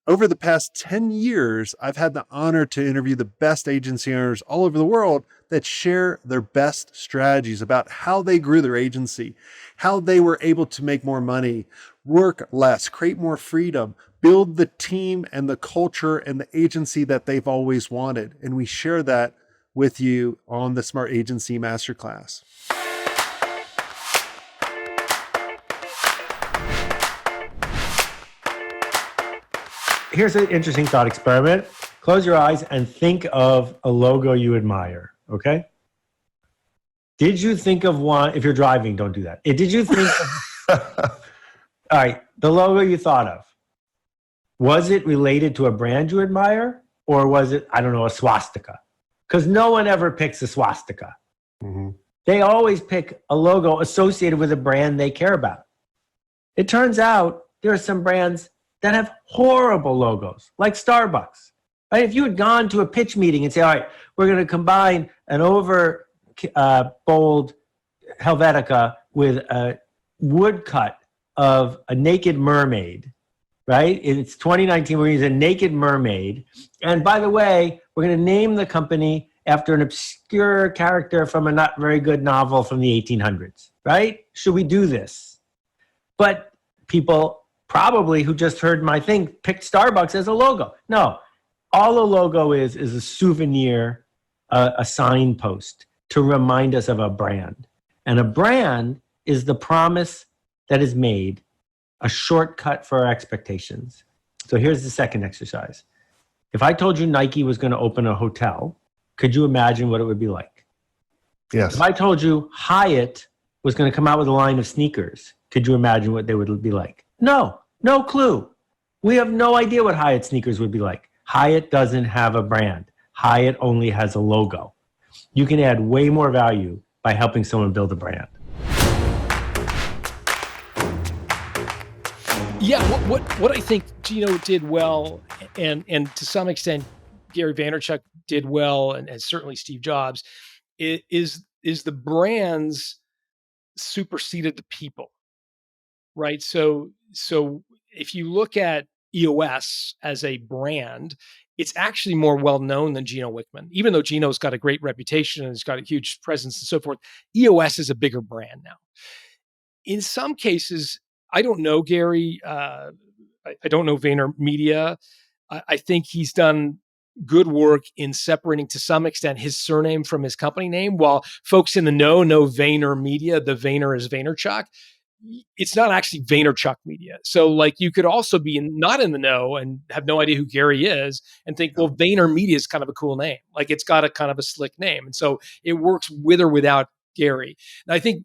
Over the past 10 years, I've had the honor to interview the best agency owners all over the world that share their best strategies about how they grew their agency, how they were able to make more money, work less, create more freedom, build the team and the culture and the agency that they've always wanted. And we share that with you on the Smart Agency Masterclass. Here's an interesting thought experiment. Close your eyes and think of a logo you admire, okay? Did you think of one? If you're driving, don't do that. Did you think of, all right, the logo you thought of, was it related to a brand you admire? Or was it, I don't know, a swastika? Because no one ever picks a swastika. Mm-hmm. They always pick a logo associated with a brand they care about. It turns out there are some brands that have horrible logos, like Starbucks. Right? If you had gone to a pitch meeting and say, all right, we're going to combine an over bold Helvetica with a woodcut of a naked mermaid, right? It's 2019, we're going to use a naked mermaid. And by the way, we're going to name the company after an obscure character from a not very good novel from the 1800s, right? Should we do this? But people probably who just heard my thing picked Starbucks as a logo. No, all a logo is a souvenir, a signpost to remind us of a brand. And a brand is the promise that is made, a shortcut for our expectations. So here's the second exercise. If I told you Nike was going to open a hotel, could you imagine what it would be like? Yes. If I told you Hyatt was going to come out with a line of sneakers, could you imagine what they would be like? No clue. We have no idea what Hyatt sneakers would be like. Hyatt doesn't have a brand. Hyatt only has a logo. You can add way more value by helping someone build a brand. Yeah, what I think Gino did well, and to some extent Gary Vaynerchuk did well, and certainly Steve Jobs, is the brands superseded the people, right? So if you look at EOS as a brand, it's actually more well known than Gino Wickman. Even though Gino's got a great reputation and has got a huge presence and so forth, EOS is a bigger brand now. In some cases, I don't know Gary. I don't know VaynerMedia. I think he's done good work in separating to some extent his surname from his company name. While folks in the know VaynerMedia, the Vayner is Vaynerchuk. It's not actually Vaynerchuk Media. So like you could also be not in the know and have no idea who Gary is and think, well, VaynerMedia is kind of a cool name. Like it's got a kind of a slick name. And so it works with or without Gary. And I think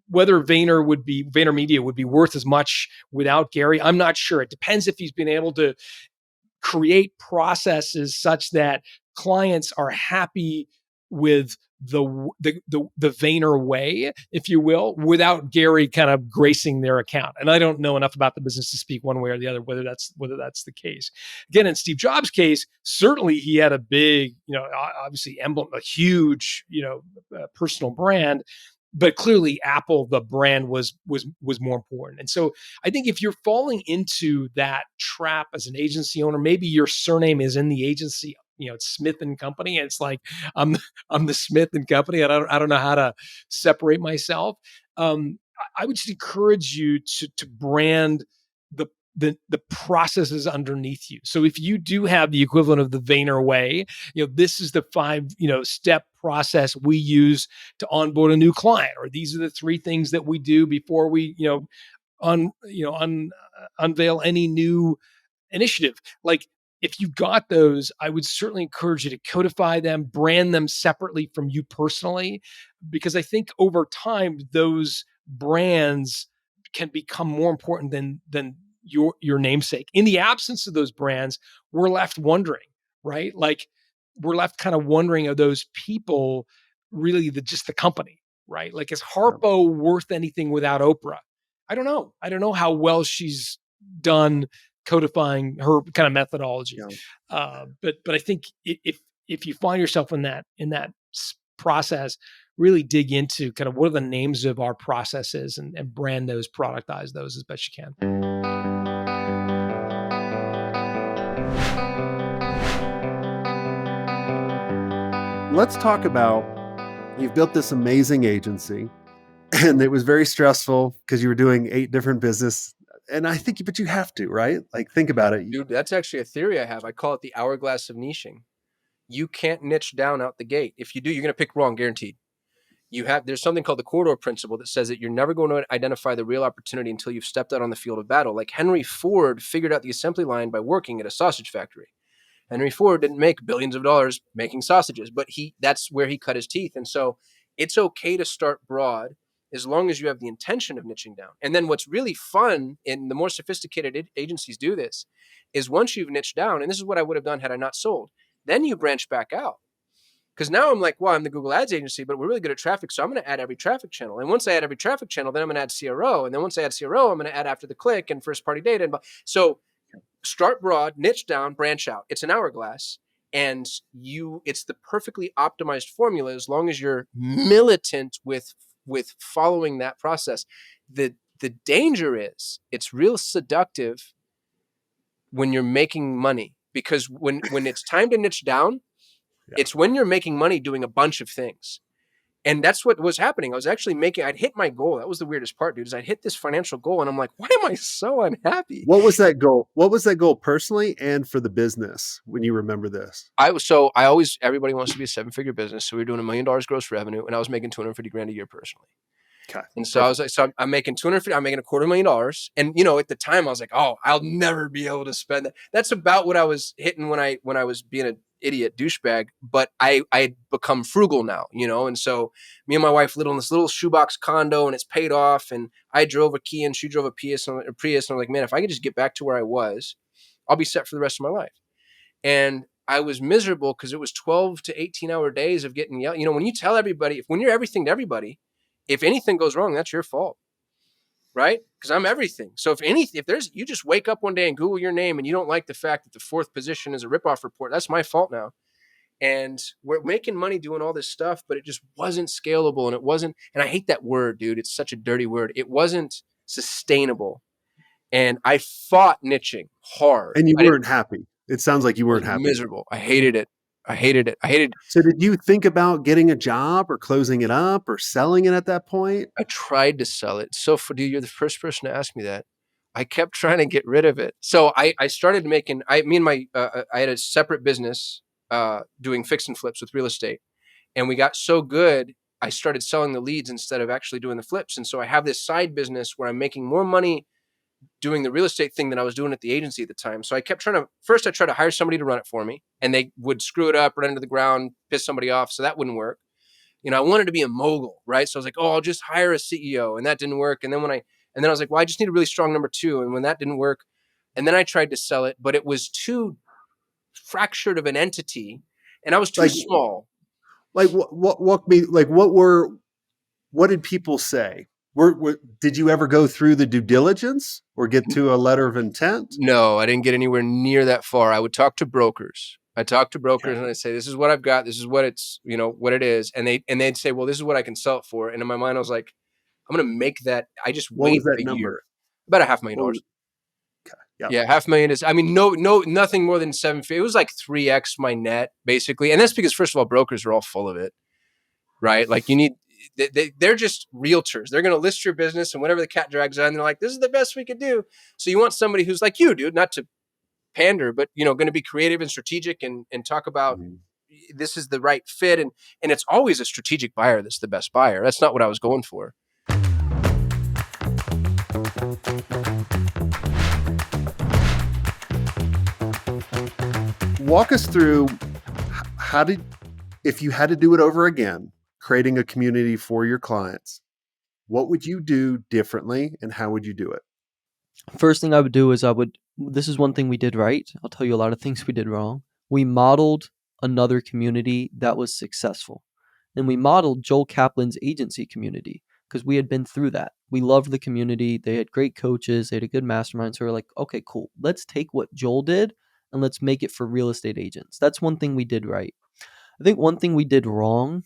whether VaynerMedia would be worth as much without Gary, I'm not sure. It depends if he's been able to create processes such that clients are happy with the Vayner way, if you will, without Gary kind of gracing their account. And I don't know enough about the business to speak one way or the other whether that's the case. Again, in Steve Jobs' case, certainly he had a big, obviously emblem, a huge, personal brand. But clearly, Apple, the brand, was more important. And so I think if you're falling into that trap as an agency owner, maybe your surname is in the agency, it's Smith and Company, and it's like I'm the Smith and Company, and I don't know how to separate myself. I would just encourage you to brand the processes underneath you. So if you do have the equivalent of the Vayner way, this is the 5 step process we use to onboard a new client, or these are the 3 things that we do before we unveil any new initiative. Like if you got those, I would certainly encourage you to codify them, brand them separately from you personally, because I think over time those brands can become more important than your namesake. In the absence of those brands, we're left wondering, right? Like we're left kind of wondering, are those people really just the company, right? Like is Harpo worth anything without Oprah? I don't know. I don't know how well she's done codifying her kind of methodology. But I think if you find yourself in that process, really dig into kind of what are the names of our processes and brand those, productize those as best you can. let's talk about, you've built this amazing agency and it was very stressful because you were doing 8 different business. And I think, but you have to, right? Like, think about it. Dude, that's actually a theory I have. I call it the hourglass of niching. You can't niche down out the gate. If you do, you're going to pick wrong, guaranteed. There's something called the corridor principle that says that you're never going to identify the real opportunity until you've stepped out on the field of battle. Like Henry Ford figured out the assembly line by working at a sausage factory. Henry Ford didn't make billions of dollars making sausages, but that's where he cut his teeth. And so it's okay to start broad as long as you have the intention of niching down. And then what's really fun, and the more sophisticated agencies do this, is once you've niched down, and this is what I would have done had I not sold, then you branch back out. Because now I'm like, well, I'm the Google Ads agency, but we're really good at traffic, so I'm going to add every traffic channel. And once I add every traffic channel, then I'm going to add CRO. And then once I add CRO, I'm going to add after the click and first party data. So start broad, niche down, branch out. It's an hourglass. And it's the perfectly optimized formula as long as you're militant with following that process. The danger is it's real seductive when you're making money, because when it's time to niche down, it's when you're making money doing a bunch of things. And that's what was happening. I was actually I'd hit my goal. That was the weirdest part, dude, is I'd hit this financial goal and I'm like, why am I so unhappy? What was that goal? What was that goal personally and for the business when you remember this? Everybody wants to be a 7-figure business. So we were doing $1 million gross revenue and I was making $250,000 a year personally. Okay. And so I was like, I'm making $250,000, I'm making $250,000. And at the time I was like, oh, I'll never be able to spend that. That's about what I was hitting when I was being an idiot douchebag, but I'd become frugal now, and so me and my wife lived in this little shoebox condo and it's paid off, and I drove a Kia and she drove a Prius, and I'm like, man, if I could just get back to where I was, I'll be set for the rest of my life. And I was miserable because it was 12 to 18 hour days of getting yelled. When you tell everybody, when you're everything to everybody, if anything goes wrong, that's your fault, right? Because I'm everything. So you just wake up one day and Google your name and you don't like the fact that the 4th position is a ripoff report, that's my fault now. And we're making money doing all this stuff, but it just wasn't scalable, and I hate that word, dude. It's such a dirty word. It wasn't sustainable. And I fought niching hard. And you weren't happy. It sounds like you weren't happy. Miserable. I hated it. So did you think about getting a job or closing it up or selling it at that point? I tried to sell it. So dude, you're the first person to ask me that. I kept trying to get rid of it. So I started making, I had a separate business doing fix and flips with real estate. And we got so good, I started selling the leads instead of actually doing the flips. And so I have this side business where I'm making more money doing the real estate thing than I was doing at the agency at the time. So I kept first I tried to hire somebody to run it for me, and they would screw it up, run into the ground, piss somebody off. So that wouldn't work. I wanted to be a mogul, right? So I was like, oh, I'll just hire a CEO, and that didn't work. And then I was like, well, I just need a really strong number 2. And when that didn't work, and then I tried to sell it, but it was too fractured of an entity, and I was too small. Like what did people say? Did you ever go through the due diligence or get to a letter of intent? No, I didn't get anywhere near that far. I would talk to brokers. And I'd say, this is what I've got. This is what it's, what it is. And they'd say, well, this is what I can sell it for. And in my mind, I was like, I'm going to make that. I just wait a year. About $500,000. Okay. Yeah. $500,000 is, nothing more than 7 figures. It was like 3x my net basically. And that's because first of all, brokers are all full of it, right? Like they're just realtors. They're going to list your business and whatever the cat drags on, they're like, this is the best we could do. So you want somebody who's like you, dude, not to pander, but going to be creative and strategic and talk about this is the right fit. And it's always a strategic buyer that's the best buyer. That's not what I was going for. Walk us through if you had to do it over again, creating a community for your clients, what would you do differently and how would you do it? First thing I would do is this is one thing we did right. I'll tell you a lot of things we did wrong. We modeled another community that was successful. And we modeled Joel Kaplan's agency community because we had been through that. We loved the community. They had great coaches. They had a good mastermind. So we're like, okay, cool. Let's take what Joel did and let's make it for real estate agents. That's one thing we did right. I think one thing we did wrong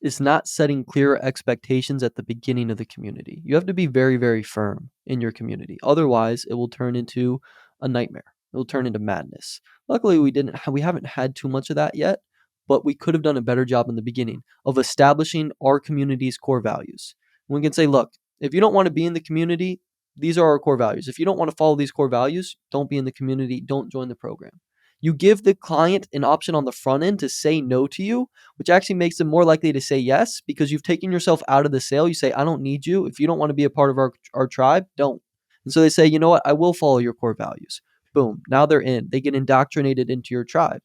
is not setting clear expectations at the beginning of the community. You have to be very, very firm in your community. Otherwise, it will turn into a nightmare. It will turn into madness. Luckily, we haven't had too much of that yet, but we could have done a better job in the beginning of establishing our community's core values. We can say, look, if you don't want to be in the community, these are our core values. If you don't want to follow these core values, don't be in the community, don't join the program. You give the client an option on the front end to say no to you, which actually makes them more likely to say yes, because you've taken yourself out of the sale. You say, I don't need you. If you don't want to be a part of our tribe, don't. And so they say, you know what? I will follow your core values. Boom. Now they're in. They get indoctrinated into your tribe.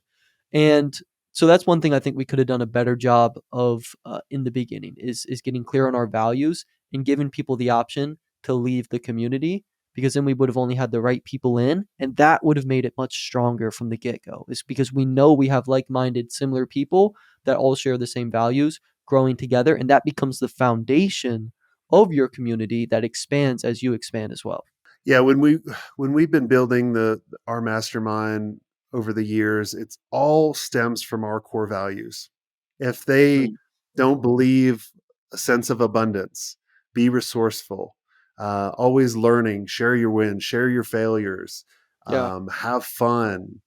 And so that's one thing I think we could have done a better job of in the beginning is getting clear on our values and giving people the option to leave the community, because then we would have only had the right people in, and that would have made it much stronger from the get-go. It's because we know we have like-minded, similar people that all share the same values growing together, and that becomes the foundation of your community that expands as you expand as well. Yeah, when we've been building our mastermind over the years, it's all stems from our core values. If they don't believe a sense of abundance, be resourceful, always learning, share your wins, share your failures, Yeah. have fun,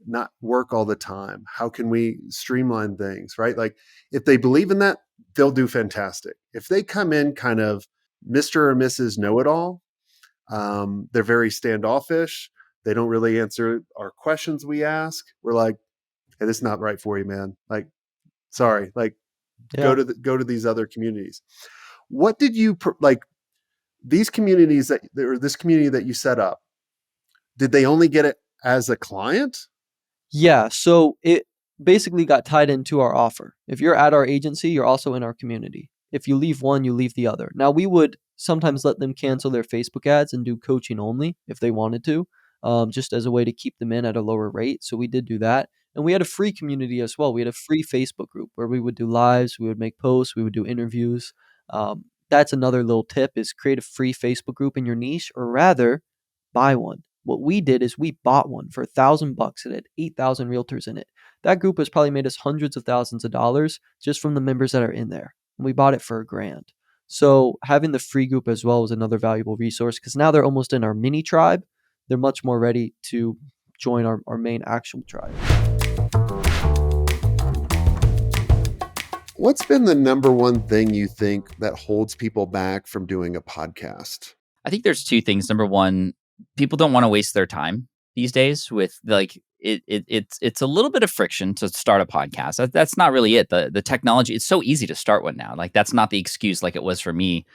not work all the time. How can we streamline things, right? Like if they believe in that, they'll do fantastic. If they come in kind of Mr. or Mrs. Know-it-all, they're very standoffish. They don't really answer our questions we ask. We're like, hey, this is not right for you, man. Like, sorry, like Yeah. go to these other communities. What did you like these communities or this community that you set up? Did they only get it as a client? Yeah, so it basically got tied into our offer. If you're at our agency, you're also in our community. If you leave one, you leave the other. Now, we would sometimes let them cancel their Facebook ads and do coaching only if they wanted to, just as a way to keep them in at a lower rate. So we did do that. And we had a free community as well. We had a free Facebook group where we would do lives, we would make posts, we would do interviews. That's another little tip is create a free Facebook group in your niche, or rather buy one. What we did is we bought one for $1,000. It had 8,000 realtors in it. That group has probably made us hundreds of thousands of dollars just from the members that are in there. And we bought it for $1,000. So having the free group as well was another valuable resource, because now they're almost in our mini tribe. They're much more ready to join our main actual tribe. What's been the number one thing you think that holds people back from doing a podcast? I think there's two things. Number one, people don't want to waste their time these days with like it's a little bit of friction to start a podcast. That's not really it. The technology, it's so easy to start one now. Like that's not the excuse like it was for me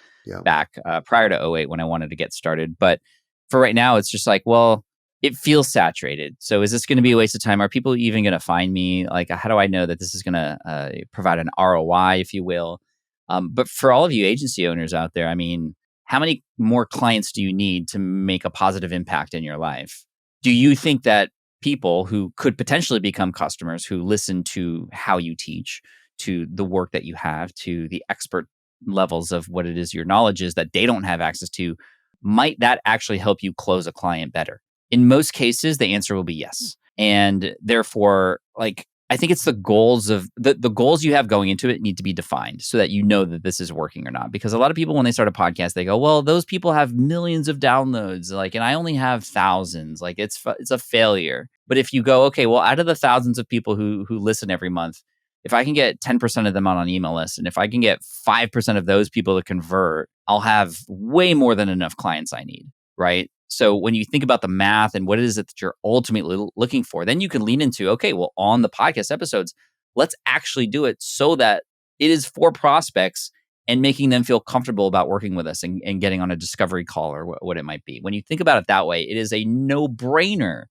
back prior to 08 when I wanted to get started. But for right now, it's just like, well, it feels saturated. So is this going to be a waste of time? Are people even going to find me? Like, how do I know that this is going to provide an ROI, if you will? But for all of you agency owners out there, I mean, how many more clients do you need to make a positive impact in your life? Do you think that people who could potentially become customers who listen to how you teach, to the work that you have, to the expert levels of what it is your knowledge is that they don't have access to, might that actually help you close a client better? In most cases, the answer will be yes. And therefore, like, I think it's the goals of the goals you have going into it need to be defined so that you know that this is working or not. Because a lot of people, when they start a podcast, they go, well, those people have millions of downloads, like, and I only have thousands. Like it's a failure. But if you go, okay, well, out of the thousands of people who listen every month, if I can get 10% of them on an email list, and if I can get 5% of those people to convert, I'll have way more than enough clients I need, right? So when you think about the math and what it is that you're ultimately looking for, then you can lean into, okay, well, on the podcast episodes, let's actually do it so that it is for prospects and making them feel comfortable about working with us and getting on a discovery call or what it might be. When you think about it that way, it is a no-brainer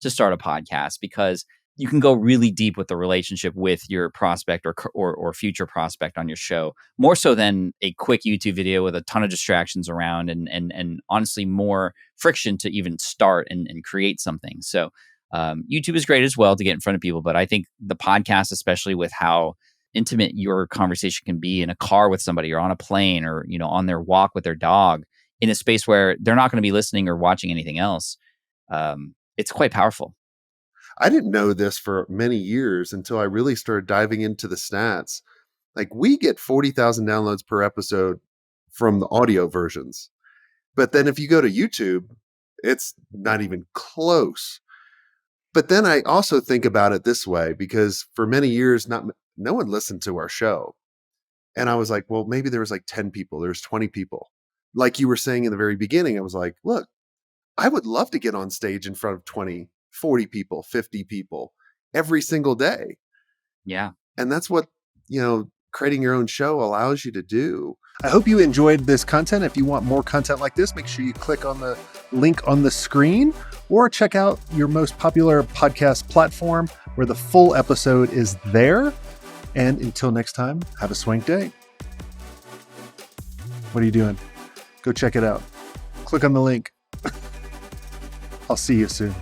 to start a podcast because you can go really deep with the relationship with your prospect or future prospect on your show, more so than a quick YouTube video with a ton of distractions around and honestly more friction to even start and create something. So YouTube is great as well to get in front of people, but I think the podcast, especially with how intimate your conversation can be in a car with somebody or on a plane or, you know, on their walk with their dog in a space where they're not going to be listening or watching anything else, it's quite powerful. I didn't know this for many years until I really started diving into the stats. Like we get 40,000 downloads per episode from the audio versions. But then if you go to YouTube, it's not even close. But then I also think about it this way, because for many years, no one listened to our show. And I was like, well, maybe there was like 10 people, there's 20 people. Like you were saying in the very beginning, I was like, look, I would love to get on stage in front of 20, 40 people, 50 people every single day. Yeah. And that's what, creating your own show allows you to do. I hope you enjoyed this content. If you want more content like this, make sure you click on the link on the screen or check out your most popular podcast platform where the full episode is there. And until next time, have a swank day. What are you doing? Go check it out. Click on the link. I'll see you soon.